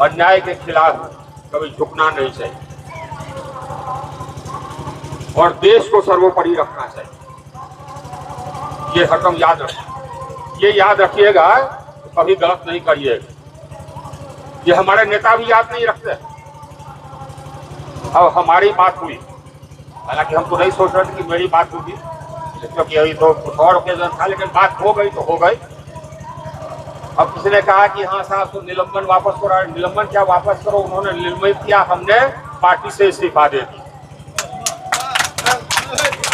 अन्याय के खिलाफ कभी झुकना नहीं चाहिए और देश को सर्वोपरि रखना चाहिए। ये हरदम याद रखिए, ये याद रखिएगा, कभी गलत नहीं करिएगा। ये हमारे नेता भी याद नहीं रखते। अब हमारी बात हुई, हालांकि हम तो नहीं सोच रहे थे कि मेरी बात होगी, क्योंकि अभी तो कुछ और ओकेजन था, लेकिन बात हो गई तो हो गई। अब किसी ने कहा कि हाँ साहब तो निलंबन वापस करो। निलंबन क्या वापस करो, उन्होंने निलंबित किया, हमने पार्टी से इस्तीफा दे दी।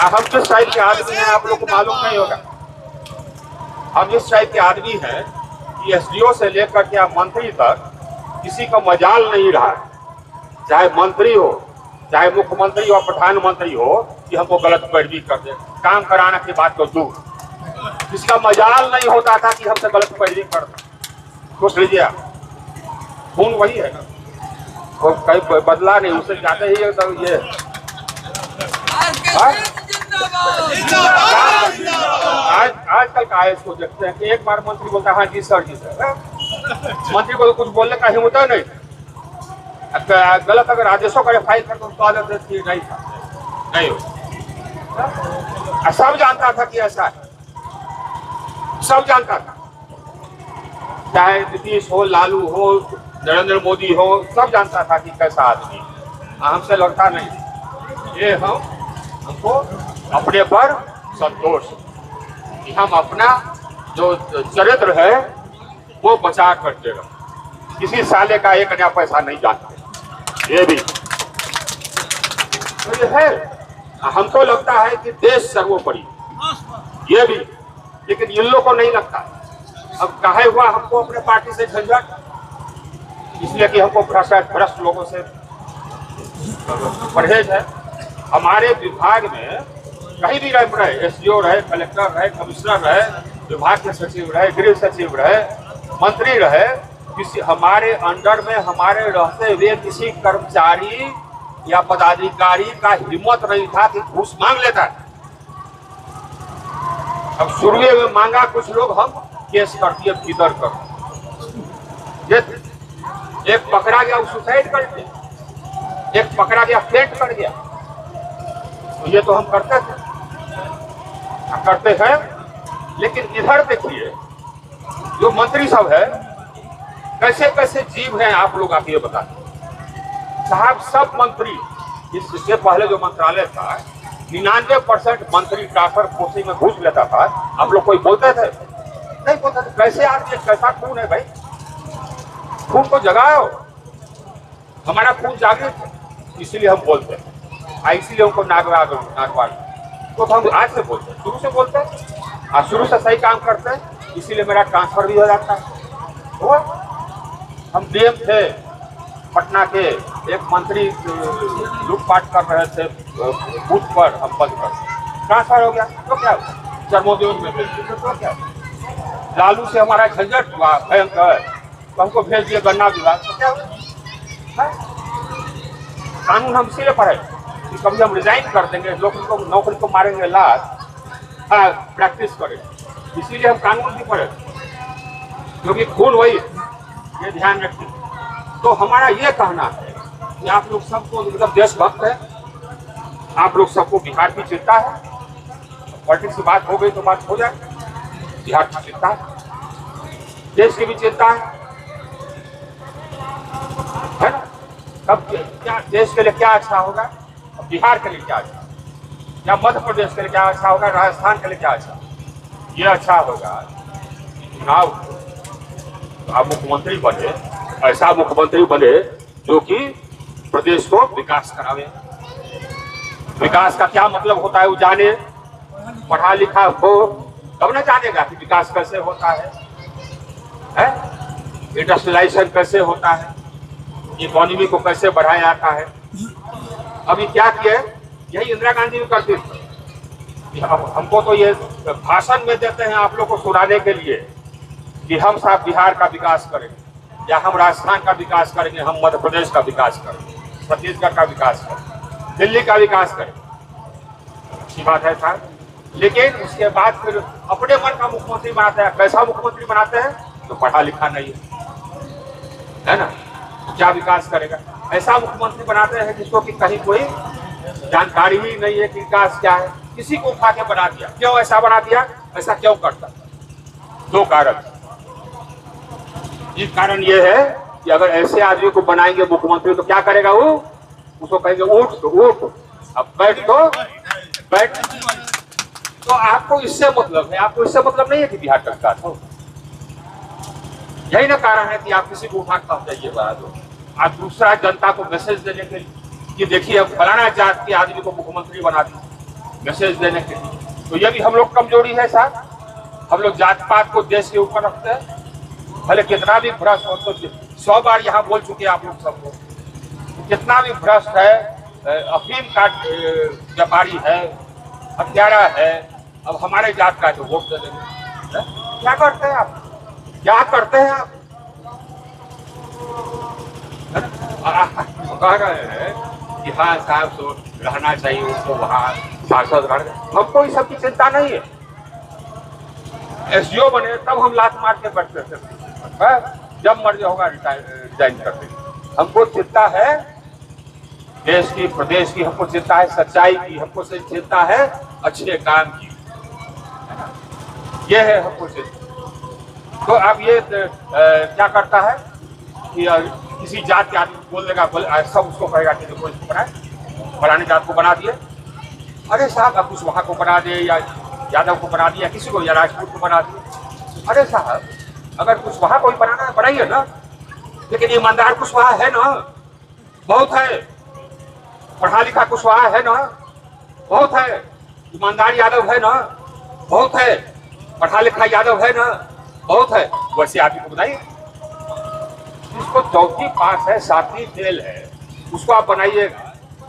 हम किस टाइप के आदमी हैं आप लोग को मालूम नहीं होगा। हम इस टाइप के आदमी हैं कि एसडीओ से लेकर के आप मंत्री तक किसी का मजाल नहीं रहा, चाहे मंत्री हो, चाहे मुख्यमंत्री और प्रधानमंत्री हो, कि हमको गलत पैरवी कर दे। काम कराने की बात तो दूर, इसका मजाल नहीं होता था कि हमसे गलत पैरवी करता। सोच लीजिए आप, खून वही है ना, वो कहीं बदला नहीं, उससे जाते ही तो ये आजकल का आयस को देखते हैं कि एक बार मंत्री बोलता है हाँ जी सर जी सर, मंत्री को तो कुछ बोलने का हिम्मत नहीं। गलत अगर आदेशों का फाइल कर तो नहीं था, नहीं हो। सब जानता था कि ऐसा है, सब जानता था, चाहे नीतीश हो, लालू हो, नरेंद्र मोदी हो, सब जानता था कि कैसा आदमी। हमसे लड़ता नहीं। ये हमको अपने पर संतोष कि हम अपना जो चरित्र है वो बचा करते रहे। किसी साले का एक नया पैसा नहीं जानते, ये भी तो ये है। हमको लगता है कि देश सर्वोपरि, ये भी, लेकिन इन लोगों को नहीं लगता। अब काहे हुआ हमको अपने पार्टी से झंझट, इसलिए कि हमको भ्रष्ट लोगों से परहेज है। हमारे विभाग में कहीं भी रहे, एसडीओ रहे, कलेक्टर रहे, कमिश्नर रहे, विभाग के सचिव रहे, गृह सचिव रहे, मंत्री रहे, किसी हमारे अंडर में हमारे रहते हुए किसी कर्मचारी या पदाधिकारी का हिम्मत नहीं था कि घूस मांग लेता है। अब शुरू में मांगा कुछ लोग, हम केस कर दिए भीतर कर। एक पकड़ा गया, वो सुसाइड कर दिया, एक पकड़ा गया फेंट कर गया। तो ये तो हम करते थे, करते हैं। लेकिन इधर देखिए जो मंत्री सब है, कैसे कैसे जीव हैं आप लोग, आप ये बताते साहब। सब मंत्री, इससे पहले जो मंत्रालय था 99% मंत्री ट्रांसफर पोस्टिंग में घुस लेता था। आप लोग कोई बोलते थे? नहीं बोलते थे। कैसे आदमी, कैसा खून है भाई, खून को जगाओ। हमारा खून जागृत है, इसीलिए हम बोलते हैं, इसीलिए हमको नागवार तो हम आज से बोलते हैं, शुरू से बोलते हैं और शुरू से सही काम करते हैं, इसीलिए मेरा ट्रांसफर भी हो जाता है। तो हम डीएम थे पटना के, एक मंत्री लूटपाट कर रहे थे बूथ पर, हम बंद कर, ट्रांसफर हो गया तो क्या हुआ, चरमोद्योग में भेज दिया तो क्या हुआ। लालू से हमारा झंझट हुआ भयंकर, तो हमको भेज दिया गन्ना विभाग, तो क्या हुआ। कानून हम इसीलिए पढ़े कि कभी हम रिजाइन कर देंगे, लोग नौकरी को मारेंगे लात, प्रैक्टिस करें, इसीलिए हम कानून भी पढ़े, क्योंकि खून वही है, ये ध्यान रखिए। तो हमारा ये कहना है कि आप लोग सबको एकदम देशभक्त है, आप लोग सबको बिहार की चिंता है। पॉलिटिक्स की बात हो गई तो बात हो जाए, बिहार की चिंता है, देश की भी चिंता है ना। अब क्या देश के लिए क्या अच्छा होगा, बिहार के लिए क्या अच्छा, या मध्य प्रदेश के लिए क्या अच्छा होगा, राजस्थान के लिए क्या अच्छा, ये अच्छा होगा चुनाव आप मुख्यमंत्री बने, ऐसा मुख्यमंत्री बने जो कि प्रदेश को विकास करावे। विकास का क्या मतलब होता है वो जाने, पढ़ा लिखा हो तब ना जानेगा कि विकास कैसे होता है, इंडस्ट्रियलाइजेशन कैसे होता है, इकोनॉमी को कैसे बढ़ाया जाता है। अभी क्या किया, यही इंदिरा गांधी भी करती थी। हमको तो ये भाषण में देते हैं आप लोग को सुनाने के लिए कि हम साहब बिहार का विकास करेंगे, या हम राजस्थान का विकास करेंगे, हम मध्य प्रदेश का विकास करेंगे, छत्तीसगढ़ का विकास करेंगे, दिल्ली का विकास करेंगे। अच्छी बात है साहब, लेकिन उसके बाद फिर अपने मन का मुख्यमंत्री बनाते हैं। कैसा मुख्यमंत्री बनाते हैं, तो पढ़ा लिखा नहीं है ना, क्या विकास करेगा? ऐसा मुख्यमंत्री बनाते हैं जिसको कि कहीं कोई जानकारी ही नहीं है कि विकास क्या है, किसी को उठा के बना दिया। क्यों ऐसा बना दिया? ऐसा क्यों करता? दो कारण। एक कारण यह है कि अगर ऐसे आदमी को बनाएंगे मुख्यमंत्री तो क्या करेगा वो? उसको कहेंगे उठ तो उठ, अब बैठ तो बैठ। तो आपको इससे मतलब है, आपको इससे मतलब नहीं है कि बिहार का विकास हो। यही ना कारण है कि आप किसी को उठा कर जाइए बना दो। आप दूसरा जनता को मैसेज देने के लिए कि देखिए अब फलाना जात के आदमी को मुख्यमंत्री बना दी, मैसेज देने के लिए। तो ये भी हम लोग कमजोरी है साहब। हम लोग जात पात को देश के ऊपर रखते हैं, भले कितना भी भ्रष्ट हो। तो 100 बार यहाँ बोल चुके आप लोग सबको, कितना भी भ्रष्ट है, अफीम का व्यापारी है, हत्यारा है, अब हमारे जात का तो वोट दे देंगे। क्या करते हैं आप? क्या करते हैं आप? कह रहे हैं कि हाँ साहब तो रहना चाहिए उसको वहाँ सांसद रहना। हमको इस सब की चिंता नहीं है। एसडीओ बने तब हम लात मार के बैठते थे, जब मर्जी होगा रिजाइन कर देंगे। हमको चिंता है देश की, प्रदेश की, हमको चिंता है सच्चाई की, हमको चिंता है अच्छे काम की, ये है हमको चिंता। तो अब ये क्या करता है कि किसी जात के आदमी बोल देगा, सब उसको कहेगा कि देखो इसको बनाए, फलाने जात को बना दिए। अरे साहब अब कुशवाहा को बना दे या यादव को बना दिया, किसी को या राजपूत को बना दिया। अरे साहब अगर कुशवाहा को ही बनाना है बनाइए ना, लेकिन ईमानदार कुशवाहा है ना, बहुत है। पढ़ा लिखा कुशवाहा है ना, बहुत है। ईमानदार यादव है ना, बहुत है। पढ़ा लिखा यादव है ना, बहुत है। वैसे आदमी को बताइए जिसको 4वीं पास है, 7वीं फेल है, उसको आप बनाइएगा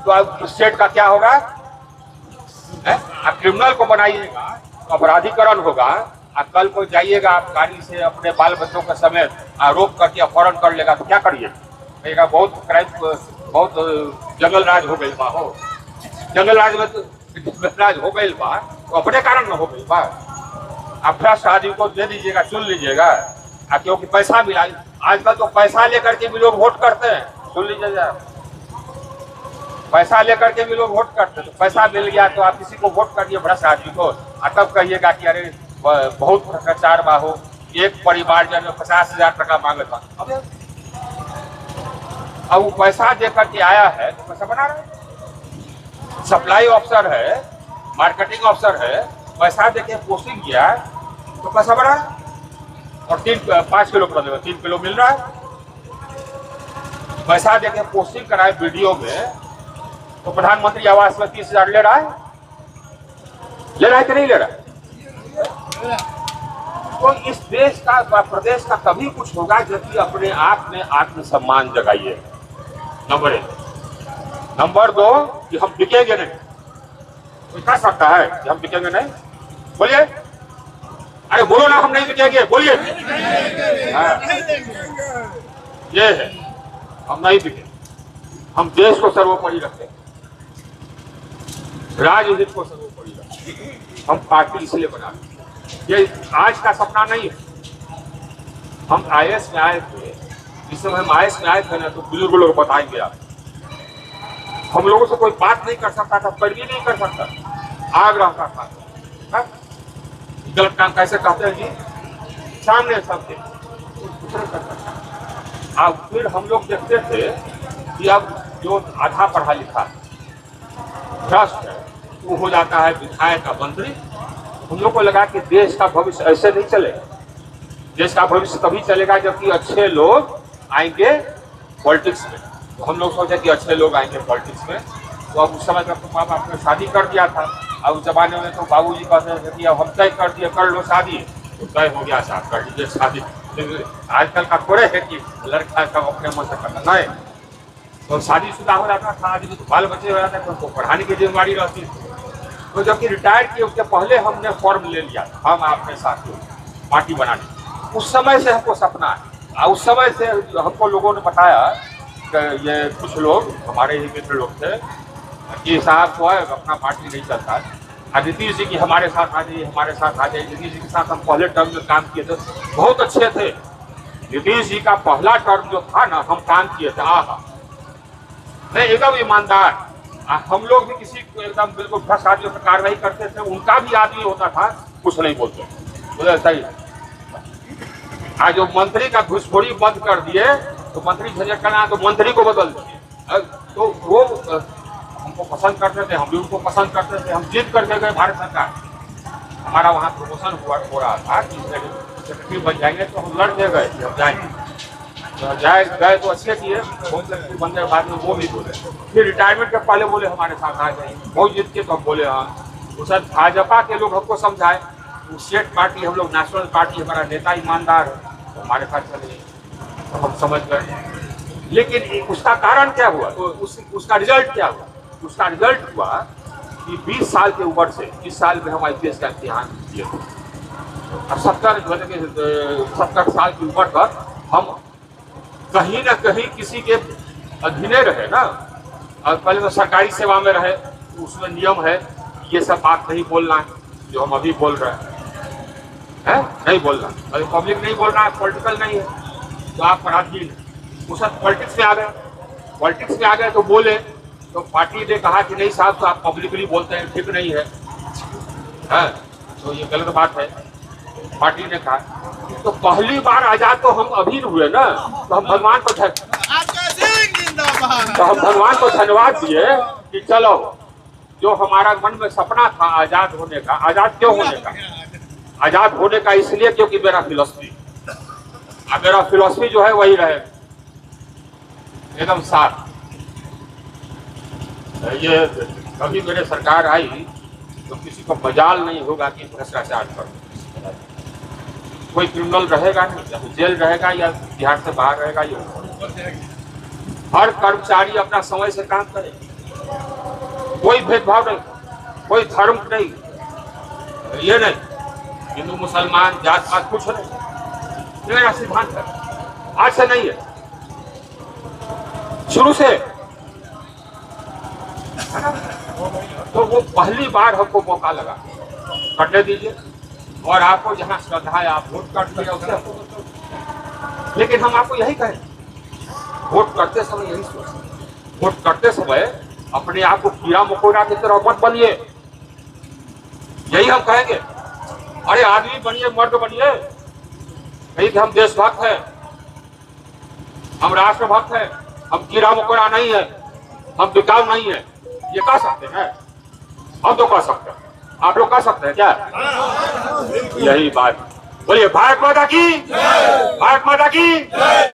तो अब स्टेट का क्या होगा? आप क्रिमिनल को बनाइएगा तो अपराधीकरण होगा। आप कल को जाइएगा आप गाड़ी से अपने बाल बच्चों के समेत आरोप करके अपहरण कर लेगा तो क्या करिए? कहेगा बहुत क्राइम, बहुत जंगल राज हो गई बा। हो जंगल राज में तो राज हो गई बा तो अपने कारण में हो गई बा। आप भ्रष्ट आदमी को दे दीजिएगा, चुन लीजिएगा, क्योंकि पैसा मिला। आजकल तो पैसा लेकर के भी लोग वोट करते हैं। सुन लीजिएगा, पैसा लेकर के भी लोग वोट करते हैं। तो पैसा मिल गया तो आप किसी को वोट करिए भ्रष्ट आदमी को, तब कहिएगा कि अरे बहुत भ्रष्टाचार बा हो, एक परिवार जो 50,000 टका मांगे था। अब वो पैसा दे करके आया है तो पैसा बना रहा है। सप्लाई ऑफिसर है, मार्केटिंग ऑफिसर है, पैसा देके पोस्टिंग किया तो पैसा बढ़ा और 5 किलो कर देगा, 3 किलो मिल रहा है। पैसा देके पोस्टिंग कराए वीडियो में तो प्रधानमंत्री आवास में 30,000 ले रहा है, ले रहा है कि नहीं ले रहा है? तो इस देश का, प्रदेश का तभी कुछ होगा जबकि अपने आप में आत्मसम्मान जगाइए। नंबर 1। नंबर 2 कि हम बिकेंगे नहीं। कोई कह सकता है कि हम बिकेंगे नहीं? बोलिए, अरे बोलो ना, हम नहीं बिकेंगे, बोलिए। ये है, हम नहीं बिकेंगे। हम देश को सर्वोपरि रखते हैं, राजनीति को सर्वोपरि रखते हैं। हम पार्टी इसलिए बना, ये आज का सपना नहीं है। हम आईएएस में आए थे, जिस समय हम आईएएस में आए थे ना तो बुजुर्ग लोग बताएंगे आप, हम लोगों से कोई बात नहीं कर सकता था, पैरवी नहीं कर सकता, आग रहता था। गलत काम कैसे कहते हैं जी, सामने सबके। अब फिर हम लोग देखते थे कि अब जो आधा पढ़ा लिखा भ्रष्ट है वो हो जाता है विधायक का मंत्री। हम लोग को लगा कि देश का भविष्य ऐसे नहीं चलेगा। देश का भविष्य तभी चलेगा जबकि अच्छे लोग आएंगे पॉलिटिक्स में। तो हम लोग सोचे कि अच्छे लोग आएंगे पॉलिटिक्स में। तो अब उस समय जब तो माँ बाप ने शादी कर दिया था, अब उस जमाने में तो बाबूजी कहते थे कि अब हम तय कर दिए, कर लो शादी, तो तय हो गया साहब, कर लीजिए शादी। आजकल का थोड़े है कि लड़का सब अपने मन से करना नहीं, तो शादीशुदा हो जाता था आदमी, तो बाल बच्चे हो जाते थे, उनको पढ़ाने की जिम्मेदारी रहती थी। तो जबकि रिटायर किए उसके पहले हमने फॉर्म ले लिया, हम आपके साथ पार्टी बनाने। उस समय से हमको सपना है, और उस समय से हमको लोगों ने बताया कि ये कुछ लोग हमारे ही मित्र लोग थे कि साहब तो है अपना पार्टी नहीं चलता है, नीतीश जी की हमारे साथ आ जाइए, हमारे साथ आ जाइए। नीतीश जी के साथ हम पहले टर्म में काम किए थे, बहुत अच्छे थे, नीतीश जी का पहला टर्म जो था ना, हम काम किए थे, नहीं एकदम ईमानदार। हम लोग भी किसी को एकदम बिल्कुल भ्रष्ट आदमी पर कार्रवाई करते थे, उनका भी आदमी होता था, कुछ नहीं बोलते, बोले सही। आज जो मंत्री का घुसखोरी बंद कर दिए तो मंत्री झंझट करना तो मंत्री को बदल दिए। तो वो हमको पसंद करते थे, हम भी उनको पसंद करते थे, हम जीत करके गए भारत सरकार। हमारा वहाँ प्रमोशन हो रहा था कि सेक्रेटरी बन जाएंगे, तो हम लड़ के गए हम जाएंगे, तो गए तो अच्छे किए। होम सेक्रेटरी बनने के बाद में वो भी बोले, फिर रिटायरमेंट के पहले बोले हमारे साथ आ जाइए, बहुत जीत के तो हम बोले हाँ। उस भाजपा के लोग हमको समझाए, स्टेट पार्टी हम लोग नेशनल पार्टी, हमारा नेता ईमानदार है, तो हमारे साथ चले, तो हम समझ गए। लेकिन उसका कारण क्या हुआ, तो उसका रिजल्ट क्या हुआ? उसका रिजल्ट हुआ कि 20 साल के उम्र से 20 साल में हम IPS का इम्तिहान दिए, और 70 साल की उम्र तक हम कहीं ना कहीं किसी के अधीने रहे ना। और पहले तो सरकारी सेवा में रहे, तो उसमें नियम है ये सब बात नहीं बोलना है जो हम अभी बोल रहे हैं, नहीं बोलना। अगर पब्लिक नहीं बोल रहा है, पॉलिटिकल नहीं है, तो आप पराधीन उस पॉलिटिक्स में आ गए। पॉलिटिक्स में आ गए तो बोले, तो पार्टी ने कहा कि नहीं साहब, तो आप पब्लिकली बोलते हैं, ठीक नहीं है, तो ये गलत बात है। पार्टी ने कहा, तो पहली बार आजाद तो हम अभी हुए ना, तो हम भगवान को धन्यवाद दिए कि चलो जो हमारा मन में सपना था आजाद होने का, आजाद क्यों होने का? आजाद होने का इसलिए क्योंकि मेरा फिलॉसफी, मेरा फिलॉसफी जो है वही रहे एकदम साफ। ये कभी मेरे सरकार आई तो किसी को मजाल नहीं होगा कि भ्रष्टाचार कर, कोई क्रिमिनल रहेगा नहीं, जेल रहेगा या बिहार से बाहर रहेगा, ये हर कर्मचारी अपना समय से काम करे, कोई भेदभाव नहीं, कोई धर्म नहीं, ये नहीं हिंदू मुसलमान जात पात कुछ नहीं, मेरा सिद्धांत है, आज से नहीं है, शुरू से। तो वो पहली बार हमको मौका लगा, करने दीजिए, और आपको जहां श्रद्धा है आप वोट कर दीजिए उससे। लेकिन हम आपको यही कहें, वोट करते समय यही सोचें, वोट करते समय अपने आप को कीड़ा मकोड़ा की तरह मत बनिए, यही हम कहेंगे। अरे आदमी बनिए, मर्द बनिए, नहीं कि हम देशभक्त हैं, हम राष्ट्रभक्त हैं, हम कीड़ा मकोड़ा नहीं है, हम बिकाऊ नहीं है, ये कह सकते हैं, हम तो कह सकते हैं, आप लोग कह सकते हैं क्या? यही बात। बोलिए भारत माता की, भारत माता की।